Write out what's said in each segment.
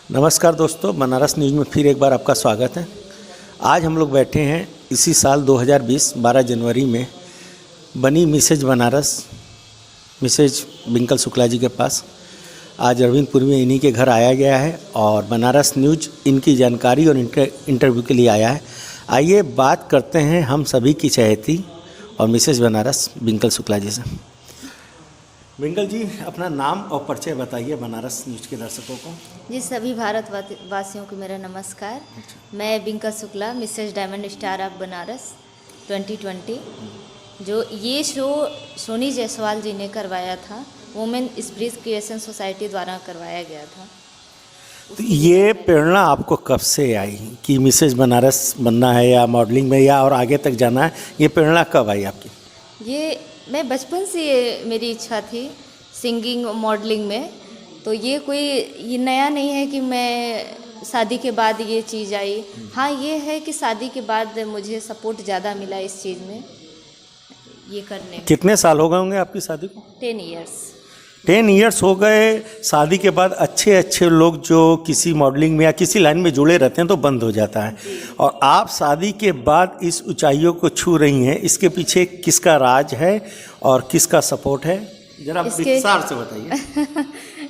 नमस्कार दोस्तों, बनारस न्यूज़ में फिर एक बार आपका स्वागत है। आज हम लोग बैठे हैं इसी साल 2020 12 जनवरी में बनी मिसेज बनारस मिसेज बिंकल शुक्ला जी के पास। आज अरविंदपुर में इन्हीं के घर आया गया है और बनारस न्यूज़ इनकी जानकारी और इंटरव्यू के लिए आया है। आइए बात करते हैं हम सभी की चहेती और मिसेज बनारस बिंकल शुक्ला जी से। बिंकल जी, अपना नाम और परिचय बताइए बनारस न्यूज़ के दर्शकों को। जी, सभी भारत वासियों को मेरा नमस्कार। मैं Binkal Shukla, Mrs diamond star of Banaras 2020, जो ये शो सोनी जायसवाल जी ने करवाया था, वुमेन स्प्रिट क्रिएशन सोसाइटी द्वारा करवाया गया था। तो ये प्रेरणा आपको कब से आई कि मिसेज बनारस बनना है या मॉडलिंग में या और आगे तक जाना है? ये प्रेरणा कब आई आपकी? ये मैं बचपन से मेरी इच्छा थी सिंगिंग मॉडलिंग में, तो ये नया नहीं है कि मैं शादी के बाद ये चीज़ आई। हाँ, ये है कि शादी के बाद मुझे सपोर्ट ज़्यादा मिला इस चीज़ में, ये करने में। कितने साल हो गए होंगे आपकी शादी को? 10 ईयर्स। 10 ईयर्स हो गए। शादी के बाद अच्छे अच्छे लोग जो किसी मॉडलिंग में या किसी लाइन में जुड़े रहते हैं तो बंद हो जाता है, और आप शादी के बाद इस ऊंचाइयों को छू रही हैं। इसके पीछे किसका राज है और किसका सपोर्ट है, जरा विस्तार से बताइए।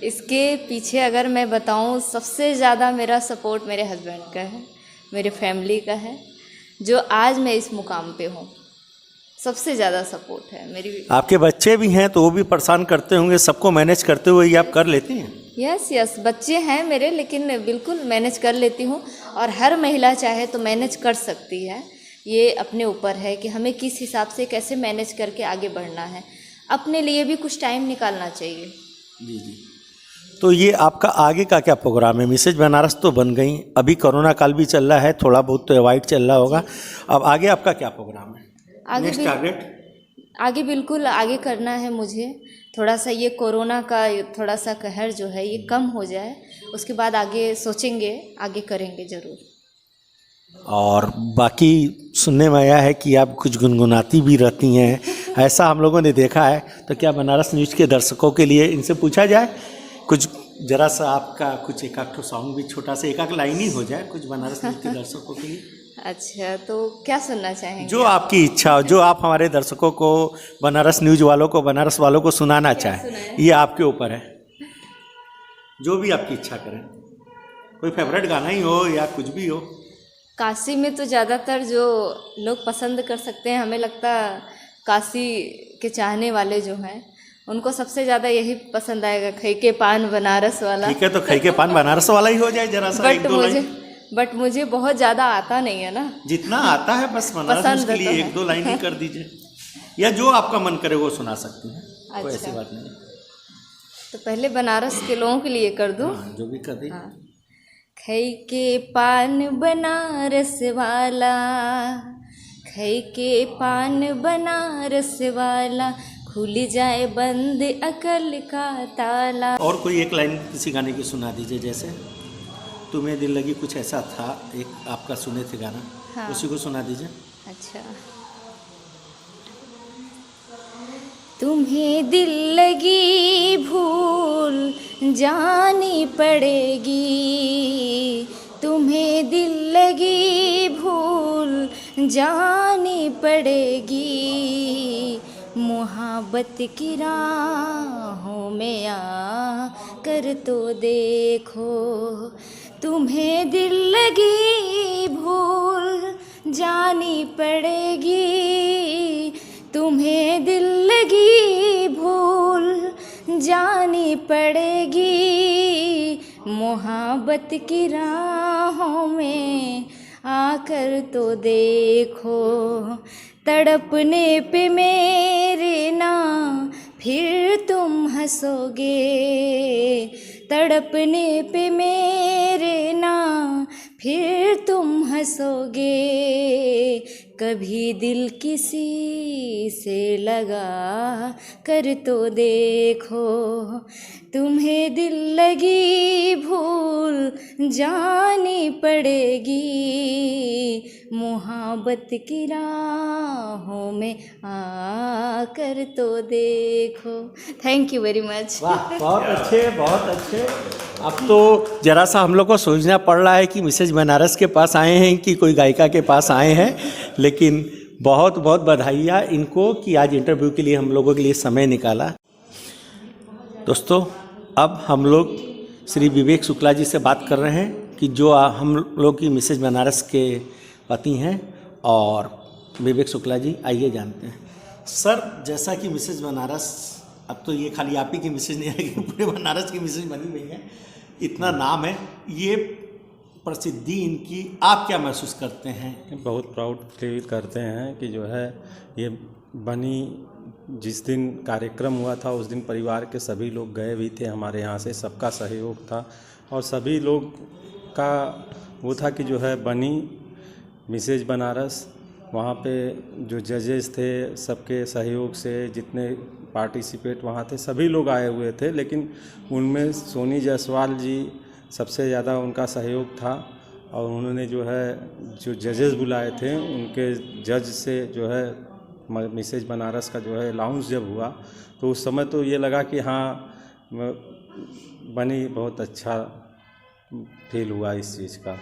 इसके पीछे अगर मैं बताऊं, सबसे ज़्यादा मेरा सपोर्ट मेरे हस्बैंड का है, मेरे फैमिली का है, जो आज मैं इस मुकाम पे हूँ। सबसे ज़्यादा सपोर्ट है मेरी। आपके बच्चे भी हैं तो वो भी परेशान करते होंगे, सबको मैनेज करते हुए ये आप कर लेती हैं? यस, बच्चे हैं मेरे, लेकिन बिल्कुल मैनेज कर लेती हूँ। और हर महिला चाहे तो मैनेज कर सकती है। ये अपने ऊपर है कि हमें किस हिसाब से कैसे मैनेज करके आगे बढ़ना है। अपने लिए भी कुछ टाइम निकालना चाहिए। जी। तो ये आपका आगे का क्या प्रोग्राम है? मिसेज बनारस तो बन गई, अभी कोरोना काल भी चल रहा है, थोड़ा बहुत तो अवॉइड चल रहा होगा। अब आगे आपका क्या प्रोग्राम है? Next target? आगे बिल्कुल आगे करना है मुझे। थोड़ा सा ये कोरोना का थोड़ा सा कहर जो है ये कम हो जाए, उसके बाद आगे सोचेंगे, आगे करेंगे ज़रूर। और बाकी सुनने में आया है कि आप कुछ गुनगुनाती भी रहती हैं, ऐसा हम लोगों ने देखा है। तो क्या बनारस न्यूज़ के दर्शकों के लिए इनसे पूछा जाए कुछ, जरा सा आपका कुछ एक आध सॉन्ग भी छोटा सा एक लाइन ही हो जाए कुछ बनारस न्यूज़ के दर्शकों के लिए? अच्छा, तो क्या सुनना चाहेंगे? जो आपकी इच्छा हो, जो आप हमारे दर्शकों को, बनारस न्यूज़ वालों को, बनारस वालों को सुनाना चाहें, ये आपके ऊपर है। जो भी आपकी इच्छा करें, कोई फेवरेट गाना ही हो या कुछ भी हो। काशी में तो ज़्यादातर जो लोग पसंद कर सकते हैं, हमें लगता है काशी के चाहने वाले जो हैं उनको सबसे ज़्यादा यही पसंद आएगा, खई के पान बनारस वाला। ठीक है, तो खई के पान बनारस वाला ही हो जाए जरा सा, एक दो लाइन। बट मुझे बहुत ज़्यादा आता नहीं है ना। जितना आता है बस बनारस के लिए एक दो लाइन ही कर दीजिए, या जो आपका मन करे वो सुना सकती हैं। अच्छा, कोई ऐसी बात नहीं। तो पहले बनारस के लोगों के लिए कर दूँ? हाँ, जो भी कर दी। हाँ। खई के पान बनारस वाला, खई के पान बनारस वाला, खुल जाए बंद अकल का ताला। और कोई एक लाइन किसी गाने की सुना दीजिए, जैसे तुम्हें दिल लगी, कुछ ऐसा था एक आपका सुने थे गाना। हाँ। उसी को सुना दीजिए। अच्छा। तुम्हें दिल लगी भूल जानी पड़ेगी, तुम्हें दिल लगी भूल जानी पड़ेगी, मोहब्बत की राहों में आ कर तो देखो, तुम्हें दिल लगी भूल जानी पड़ेगी, तुम्हें दिल लगी भूल जानी पड़ेगी, मोहब्बत की राहों में आकर तो देखो, तड़पने पे मेरे ना फिर तुम हंसोगे, तड़पने पे मेरे ना फिर तुम हंसोगे, कभी दिल किसी से लगा कर तो देखो, तुम्हें दिल लगी भूल जानी पड़ेगी, मुहब्बत की राहों में आकर तो देखो। Thank you very much. वाह, बहुत अच्छे, बहुत अच्छे। अब तो जरा सा हम लोग को सोचना पड़ रहा है कि मिसेज बनारस के पास आए हैं कि कोई गायिका के पास आए हैं, लेकिन बहुत बहुत बधाइयाँ इनको कि आज इंटरव्यू के लिए हम लोगों के लिए समय निकाला। दोस्तों, अब हम लोग श्री विवेक शुक्ला जी से बात कर रहे हैं कि जो हम लोग की मिसेज बनारस के पति हैं। और विवेक शुक्ला जी, आइए जानते हैं। सर, जैसा कि मिसेज बनारस, अब तो ये खाली आप ही की मिसेज नहीं है, पूरे बनारस की मिसेज बनी हुई है, इतना नाम है, ये प्रसिद्धि इनकी, आप क्या महसूस करते हैं? बहुत प्राउड फील करते हैं कि जो है ये बनी। जिस दिन कार्यक्रम हुआ था उस दिन परिवार के सभी लोग गए भी थे हमारे यहाँ से, सबका सहयोग था और सभी लोग का वो था कि जो है बनी मिसेज बनारस, वहाँ पे जो जजेस थे सबके सहयोग से, जितने पार्टिसिपेट वहाँ थे सभी लोग आए हुए थे, लेकिन उनमें सोनी जायसवाल जी सबसे ज़्यादा उनका सहयोग था। और उन्होंने जो है जो जजेस बुलाए थे उनके जज से जो है मिसेज बनारस का जो है अनाउंस जब हुआ तो उस समय तो ये लगा कि हाँ बनी, बहुत अच्छा फील हुआ इस चीज़ का।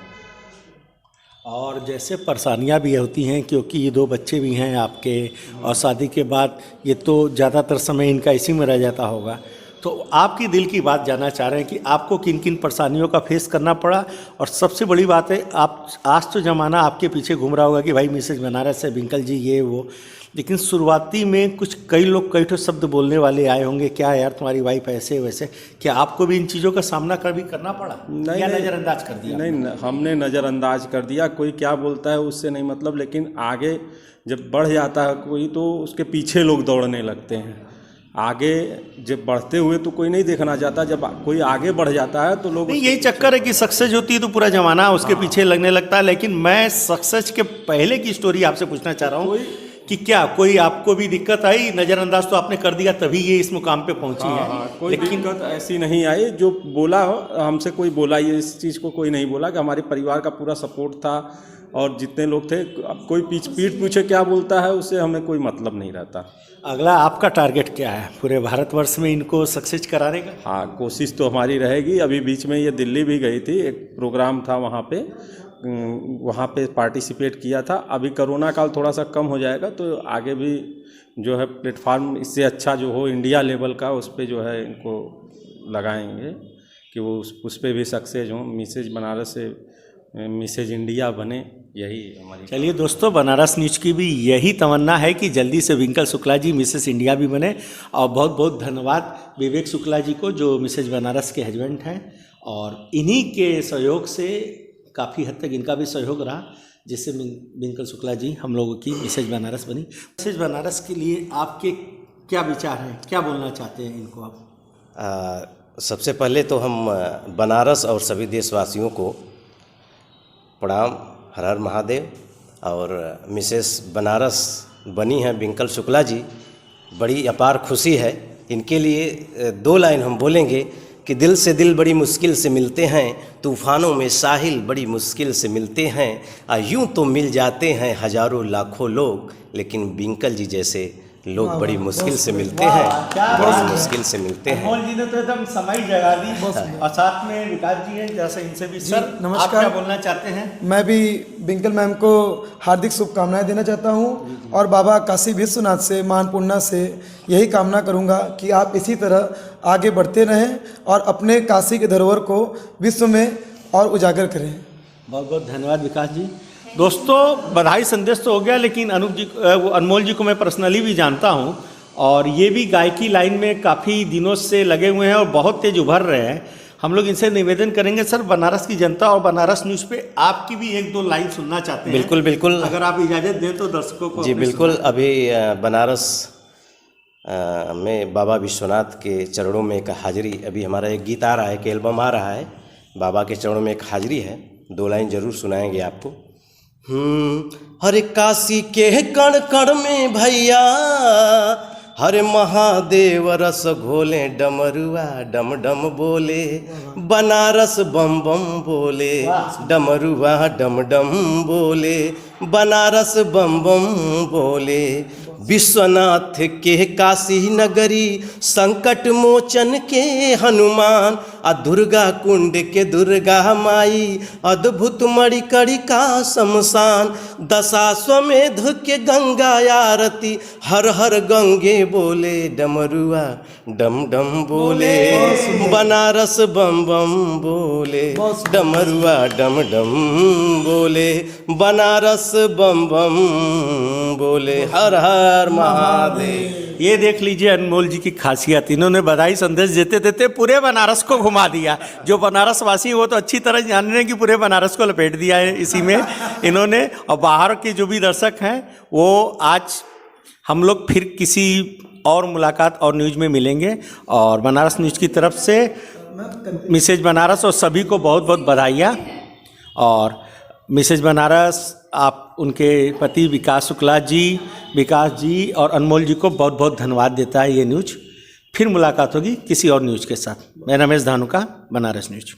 और जैसे परेशानियां भी होती हैं क्योंकि ये 2 बच्चे भी हैं आपके, और शादी के बाद ये तो ज़्यादातर समय इनका इसी में रह जाता होगा, तो आपकी दिल की बात जानना चाह रहे हैं कि आपको किन किन परेशानियों का फेस करना पड़ा। और सबसे बड़ी बात है, आप आज तो ज़माना आपके पीछे घूम रहा होगा कि भाई मिसेज बनारस है, बिंकल जी ये वो, लेकिन शुरुआती में कई लोग कई ठो शब्द बोलने वाले आए होंगे, क्या यार तुम्हारी वाइफ ऐसे वैसे, क्या आपको भी इन चीज़ों का सामना कभी करना पड़ा? नहीं, नज़रअंदाज कर दिया? नहीं, हमने नज़रअंदाज कर दिया। कोई क्या बोलता है उससे नहीं मतलब, लेकिन आगे जब बढ़ जाता है कोई तो उसके पीछे लोग दौड़ने लगते हैं। आगे जब बढ़ते हुए तो कोई नहीं देखना चाहता, जब कोई आगे बढ़ जाता है तो लोग, यही चक्कर है कि सक्सेस होती है तो पूरा जमाना उसके पीछे लगने लगता है। लेकिन मैं सक्सेस के पहले की स्टोरी आपसे पूछना चाह रहा हूँ कि क्या कोई आपको भी दिक्कत आई? नज़रअंदाज तो आपने कर दिया तभी ये इस मुकाम पे पहुंची है। कोई दिक्कत ऐसी नहीं आई। जो बोला हमसे कोई बोला, ये इस चीज़ को कोई नहीं बोला कि हमारे परिवार का पूरा सपोर्ट था और जितने लोग थे। अब कोई पीठ पूछे क्या बोलता है उससे हमें कोई मतलब नहीं रहता। अगला आपका टारगेट क्या है पूरे भारतवर्ष में इनको सक्सेस कराने का? हाँ, कोशिश तो हमारी रहेगी। अभी बीच में ये दिल्ली भी गई थी, एक प्रोग्राम था वहाँ पे पार्टिसिपेट किया था। अभी कोरोना काल थोड़ा सा कम हो जाएगा तो आगे भी जो है प्लेटफार्म इससे अच्छा जो हो इंडिया लेवल का, उस पर जो है इनको लगाएंगे कि वो उस पर भी सक्सेस हो, मिसेज बनारस से मिसेज इंडिया बने, यही हमारी। चलिए दोस्तों, बनारस न्यूज की भी यही तमन्ना है कि जल्दी से विंकल शुक्ला जी मिसेस इंडिया भी बने। और बहुत बहुत धन्यवाद विवेक शुक्ला जी को जो मिसेज बनारस के हस्बैंड हैं, और इन्हीं के सहयोग से काफ़ी हद तक इनका भी सहयोग रहा, जिससे विंकल शुक्ला जी हम लोगों की मिसेज बनारस बनी। मिसेज बनारस के लिए आपके क्या विचार हैं, क्या बोलना चाहते हैं इनको आप? सबसे पहले तो हम बनारस और सभी देशवासियों को प्रणाम, हर हर महादेव। और मिसेस बनारस बनी हैं विंकल शुक्ला जी, बड़ी अपार खुशी है। इनके लिए 2 लाइन हम बोलेंगे कि दिल से दिल बड़ी मुश्किल से मिलते हैं, तूफ़ानों में साहिल बड़ी मुश्किल से मिलते हैं। यूं तो मिल जाते हैं हज़ारों लाखों लोग, लेकिन विंकल जी जैसे लोग बड़ी मुश्किल से मिलते हैं, बड़ी मुश्किल से मिलते हैं। अमोल जी ने तो एकदम समय जगा दी, और साथ में विकास जी हैं, जैसे इनसे भी। सर नमस्कार, आप क्या बोलना चाहते हैं? मैं भी विंकल मैम को हार्दिक शुभकामनाएं देना चाहता हूं, और बाबा काशी विश्वनाथ से, मानपूर्णा से यही कामना करूंगा कि आप इसी तरह आगे बढ़ते रहें और अपने काशी के धरोहर को विश्व में और उजागर करें। बहुत बहुत धन्यवाद विकास जी। दोस्तों, बधाई संदेश तो हो गया, लेकिन वो अनमोल जी को मैं पर्सनली भी जानता हूं, और ये भी गायकी लाइन में काफ़ी दिनों से लगे हुए हैं और बहुत तेज उभर रहे हैं। हम लोग इनसे निवेदन करेंगे, सर बनारस की जनता और बनारस न्यूज़ पे आपकी भी 1-2 लाइन सुनना चाहते हैं। बिल्कुल बिल्कुल, अगर आप इजाज़त दें तो दर्शकों को। जी बिल्कुल। अभी बनारस में बाबा विश्वनाथ के चरणों में एक हाजिरी, अभी हमारा एक गीत आ रहा है, एक एल्बम आ रहा है, बाबा के चरणों में एक हाजिरी है, 2 लाइन जरूर सुनाएंगे आपको। हर काशी के कण कण में भैया हर महादेव रस घोले डमरुआ डम डम बोले, बनारस बम बम बोले, डमरुआ डम डम बोले, बनारस बम बम बोले। विश्वनाथ के काशी नगरी, संकट मोचन के हनुमान, आ दुर्गा कुंड के दुर्गा माई, अद्भुत मणिकरी का शमशान, दशाश्वमेध के गंगा आरती, हर हर गंगे बोले, डमरुआ डम डम बोले, बनारस बम बम बोले, डमरुआ डम डम बोले, बनारस बम बम बोले, हर हर महादेव। ये देख लीजिए अनमोल जी की खासियत, इन्होंने बधाई संदेश देते देते पूरे बनारस को घुमा दिया। जो बनारस वासी हैं वो तो अच्छी तरह जान रहे हैं कि पूरे बनारस को लपेट दिया है इसी में इन्होंने। और बाहर के जो भी दर्शक हैं वो आज हम लोग फिर किसी और मुलाकात और न्यूज़ में मिलेंगे। और बनारस न्यूज़ की तरफ से मिसेज बनारस और सभी को बहुत बहुत बधाइयाँ। और मिसेज बनारस आप उनके पति विकास जी और अनमोल जी को बहुत बहुत धन्यवाद देता है ये न्यूज़। फिर मुलाकात होगी किसी और न्यूज़ के साथ। मैं रमेश धानुका, बनारस न्यूज़।